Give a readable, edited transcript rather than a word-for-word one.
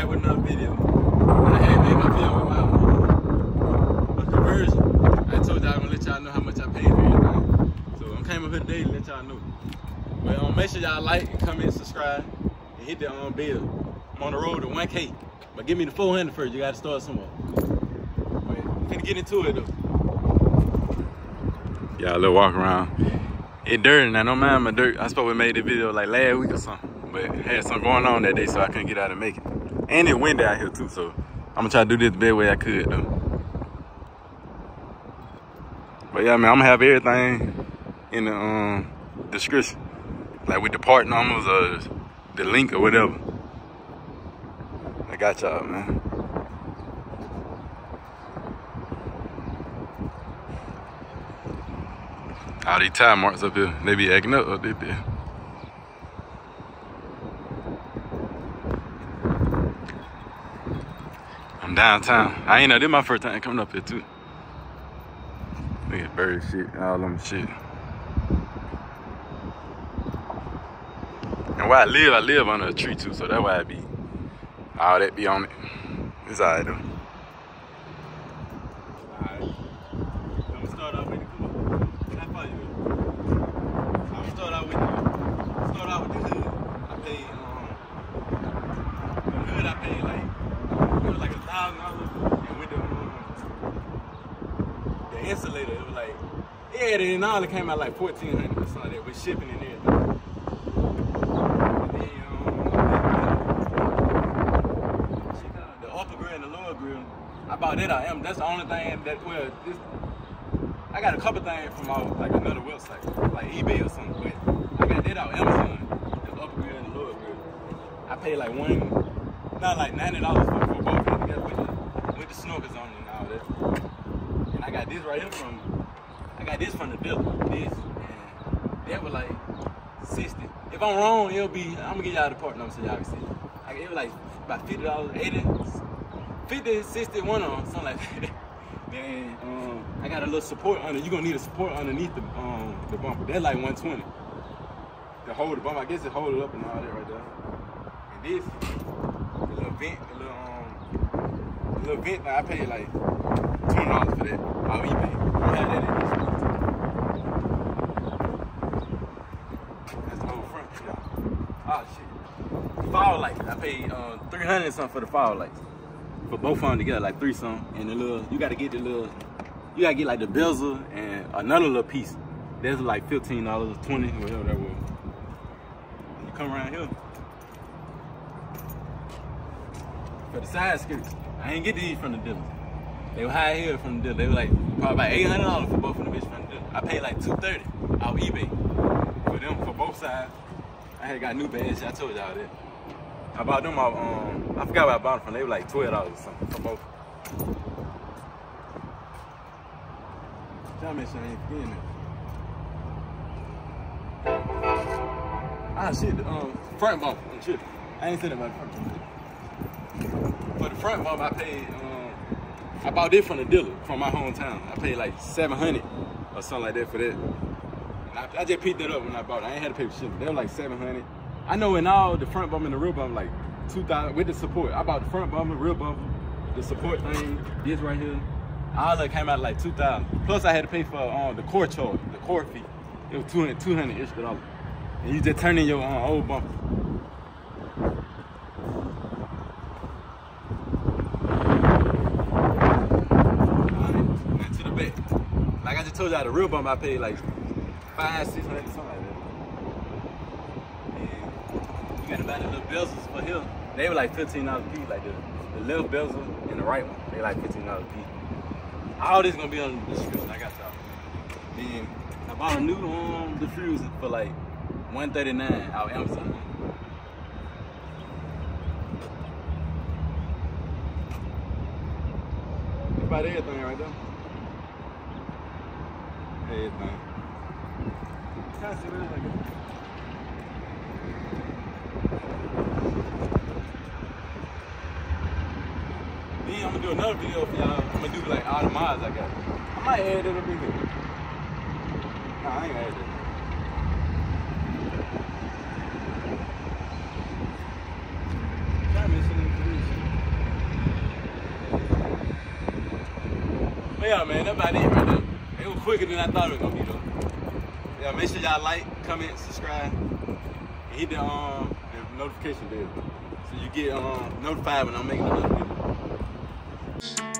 back with another video. I had made my video with my conversion. I told y'all I'm gonna let y'all know how much I paid for everything. So I came up here today to let y'all know. But make sure y'all like and comment, subscribe, and hit the bell. I'm on the road to 1K. But give me the 400 first. You gotta start somewhere. But I'm finna get into it though. Y'all little walk around. It dirty now, don't mind my dirt. I suppose we made the video like last week or something. But had something going on that day, so I couldn't get out and make it. And it windy out here too, so I'm gonna try to do this the best way I could though. But yeah, man, I'm gonna have everything in the description. Like with the part numbers or the link or whatever. I got y'all, man. All these tire marks up here, they be acting up this bit. I'm downtown. I ain't know, this my first time coming up here too. Look at bird shit, all them shit. And where I live under a tree too, so that's why I be, all that be on it. It's alright though. Alright. I'm gonna start off with the cool. How far you go? I'm gonna start out with the hood. I paid, the hood I paid like, it was like $1,000. And with the insulator, it was like, yeah, and all it came out like $1,400 or something like that with shipping and everything. I bought that out. That's the only thing that, well, I got a couple things from like another website, like eBay or something, but I got that out Amazon, the upper grill and the lower grill. I paid like $90 for both of them together with the snorkels on it and all that. And I got this right here from the dealer, this, and that was like 60. If I'm wrong, it'll be, I'm gonna give y'all the part number so y'all can see it. It was like about $50, 80. 50, 61 on, something like that. Then I got a little support under. You're gonna need a support underneath the bumper. That's like 120 to hold the bumper. I guess it hold it up and all that right there. And this, the little vent, the little vent. I paid like $20 for that on eBay. I had that in this one. That's the whole front, y'all. Oh shit. Fog lights. I paid $300 something for the fog lights. For both of them together, like $3 something, and the little, you gotta get like the bezel and another little piece. That's like $15, $20, whatever that was. And you come around here. For the side skirts, I ain't get these from the dealer. They were high here from the dealer. They were like probably about $800 for both of them bitches from the dealer. I paid like $230 off eBay for them, for both sides. I had got new bags, I told y'all that. I bought them off, I forgot where I bought them from. They were like $12 or something for both. Trying to make sure I ain't forgetting it. Ah shit, the front bumper, I'm tripping. I ain't said about the front bumper. For the front bumper, I paid, I bought this from the dealer from my hometown. I paid like $700 or something like that for that. And I just picked that up when I bought it. I ain't had to pay for shipping. They were like $700. I know in all the front bumper and the rear bumper like $2,000 with the support. I bought the front bumper, rear bumper, the support thing, this right here. All that came out like $2,000. Plus I had to pay for the core charge, the core fee. It was $200-ish. And you just turn in your old bumper. Alright, to the back. Like I just told y'all, the rear bumper I paid like $500-600, something like that. Got about the little bezels for here. They were like $15 a piece, like the left bezel and the right one. They like $15 a piece. All this gonna be on the description. I got y'all. Then I bought a new diffuser for like $139 out Amazon. That's about everything right there. Everything. Kind of see what it's like. Then I'm gonna do another video for y'all. I'm gonna do like all the mods I got. I might add it up in here. Nah, I ain't add it. Try missing it. Yeah, man, that's about it right there. It was quicker than I thought it was gonna be though. Yeah, make sure y'all like, comment, subscribe, and hit the notification bell so you get notified when I'm making another video.